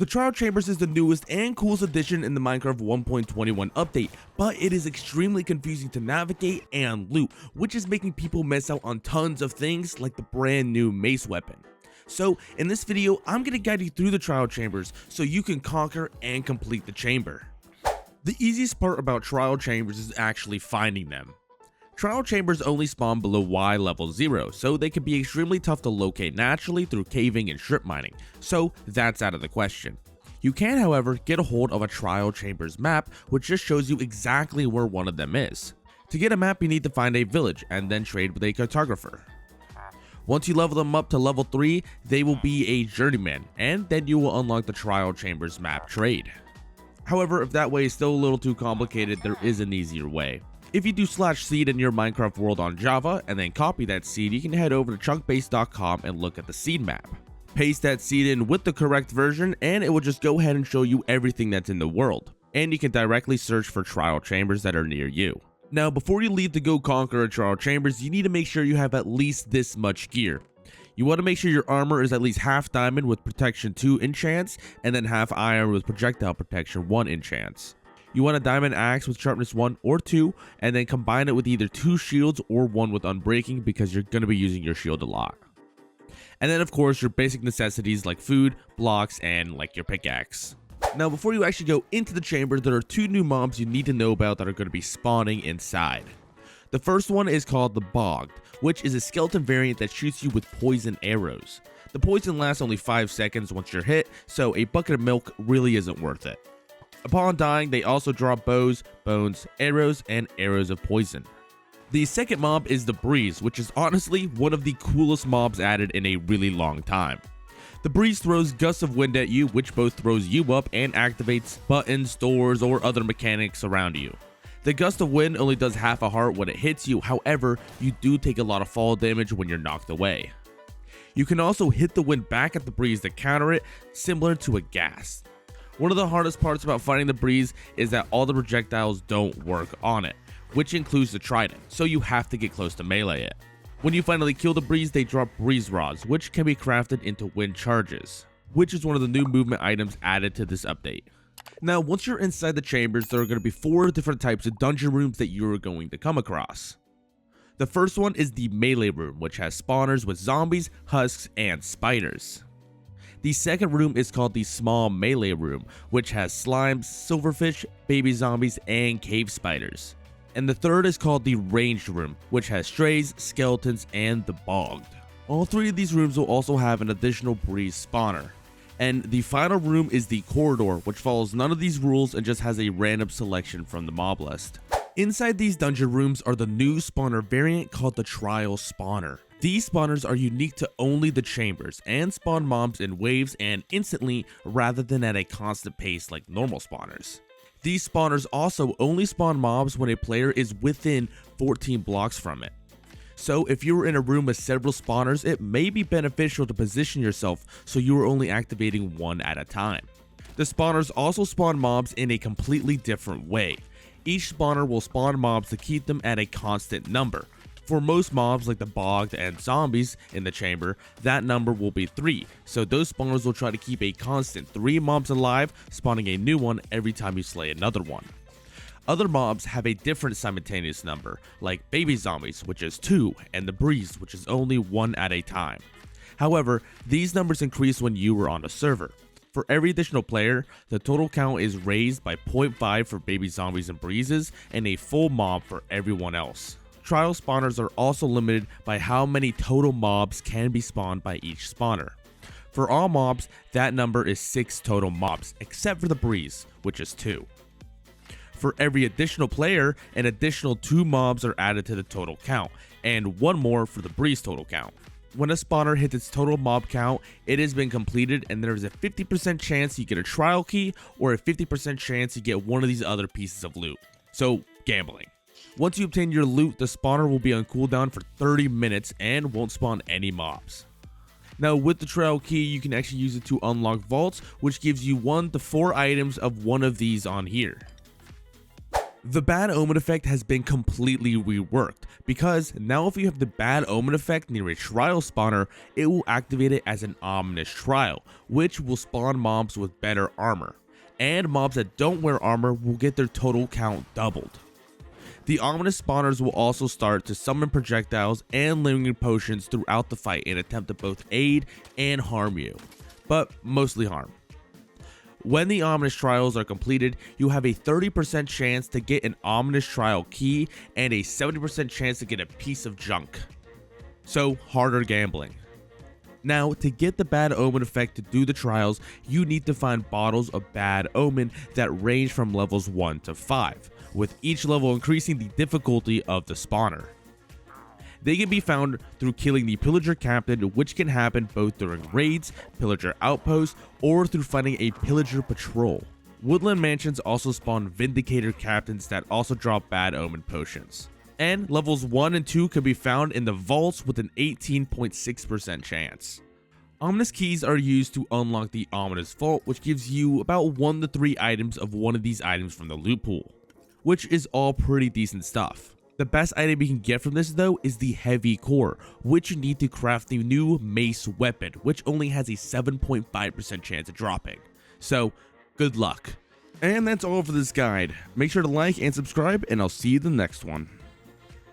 The trial chambers is the newest and coolest addition in the Minecraft 1.21 update, but it is extremely confusing to navigate and loot, which is making people miss out on tons of things like the brand new Mace Weapon. So in this video, I'm going to guide you through the trial chambers so you can conquer and complete the chamber. The easiest part about trial chambers is actually finding them. Trial chambers only spawn below Y level 0, so they can be extremely tough to locate naturally through caving and strip mining, so that's out of the question. You can, however, get a hold of a trial chambers map, which just shows you exactly where one of them is. To get a map, you need to find a village and then trade with a cartographer. Once you level them up to level 3, they will be a journeyman, and then you will unlock the trial chambers map trade. However, if that way is still a little too complicated, there is an easier way. If you do /seed in your Minecraft world on Java and then copy that seed, you can head over to chunkbase.com and look at the seed map. Paste that seed in with the correct version and it will just go ahead and show you everything that's in the world. And you can directly search for trial chambers that are near you. Now, before you leave to go conquer a trial chambers, you need to make sure you have at least this much gear. You want to make sure your armor is at least half diamond with protection 2 enchants and then half iron with projectile protection 1 enchants. You want a diamond axe with sharpness 1 or 2 and then combine it with either 2 shields or 1 with unbreaking because you're going to be using your shield a lot. And then of course your basic necessities like food, blocks, and like your pickaxe. Now before you actually go into the chamber, there are 2 new mobs you need to know about that are going to be spawning inside. The first one is called the Bogged, which is a skeleton variant that shoots you with poison arrows. The poison lasts only 5 seconds once you're hit, so a bucket of milk really isn't worth it. Upon dying, they also drop bows, bones, arrows, and arrows of poison. The second mob is the Breeze, which is honestly one of the coolest mobs added in a really long time. The Breeze throws gusts of wind at you, which both throws you up and activates buttons, doors, or other mechanics around you. The gust of wind only does half a heart when it hits you, however, you do take a lot of fall damage when you're knocked away. You can also hit the wind back at the Breeze to counter it, similar to a ghast. One of the hardest parts about fighting the Breeze is that all the projectiles don't work on it, which includes the trident, so you have to get close to melee it. When you finally kill the Breeze, they drop breeze rods, which can be crafted into wind charges, which is one of the new movement items added to this update. Now, once you're inside the chambers, there are going to be 4 different types of dungeon rooms that you are going to come across. The first one is the melee room, which has spawners with zombies, husks, and spiders. The second room is called the small melee room, which has slimes, silverfish, baby zombies, and cave spiders. And the third is called the ranged room, which has strays, skeletons, and the Bogged. All 3 of these rooms will also have an additional Breeze spawner. And the final room is the corridor, which follows none of these rules and just has a random selection from the mob list. Inside these dungeon rooms are the new spawner variant called the Trial Spawner. These spawners are unique to only the chambers and spawn mobs in waves and instantly rather than at a constant pace like normal spawners. These spawners also only spawn mobs when a player is within 14 blocks from it. So if you are in a room with several spawners, it may be beneficial to position yourself so you are only activating one at a time. The spawners also spawn mobs in a completely different way. Each spawner will spawn mobs to keep them at a constant number. For most mobs like the Bogged and zombies in the chamber, that number will be 3, so those spawners will try to keep a constant 3 mobs alive, spawning a new one every time you slay another one. Other mobs have a different simultaneous number, like baby zombies, which is 2, and the Breeze, which is only 1 at a time. However, these numbers increase when you are on a server. For every additional player, the total count is raised by 0.5 for baby zombies and breezes, and a full mob for everyone else. Trial spawners are also limited by how many total mobs can be spawned by each spawner. For all mobs, that number is 6 total mobs, except for the Breeze, which is 2. For every additional player, an additional 2 mobs are added to the total count, and 1 more for the Breeze total count. When a spawner hits its total mob count, it has been completed and there is a 50% chance you get a trial key or a 50% chance you get one of these other pieces of loot. So, gambling. Once you obtain your loot, the spawner will be on cooldown for 30 minutes and won't spawn any mobs. Now with the trial key, you can actually use it to unlock vaults, which gives you 1 to 4 items of one of these on here. The Bad Omen effect has been completely reworked, because now if you have the Bad Omen effect near a trial spawner, it will activate it as an ominous trial, which will spawn mobs with better armor, and mobs that don't wear armor will get their total count doubled. The ominous spawners will also start to summon projectiles and lingering potions throughout the fight in an attempt to both aid and harm you, but mostly harm. When the ominous trials are completed, you have a 30% chance to get an ominous trial key and a 70% chance to get a piece of junk. So, harder gambling. Now, to get the Bad Omen effect to do the trials, you need to find bottles of Bad Omen that range from levels 1 to 5, with each level increasing the difficulty of the spawner. They can be found through killing the Pillager Captain, which can happen both during raids, Pillager Outposts, or through fighting a Pillager Patrol. Woodland Mansions also spawn Vindicator Captains that also drop Bad Omen potions. And levels 1 and 2 can be found in the vaults with an 18.6% chance. Ominous keys are used to unlock the Ominous Vault, which gives you about 1 to 3 items of one of these items from the loot pool, which is all pretty decent stuff. The best item you can get from this though is the heavy core, which you need to craft the new Mace Weapon, which only has a 7.5% chance of dropping. So, good luck. And that's all for this guide. Make sure to like and subscribe, and I'll see you in the next one.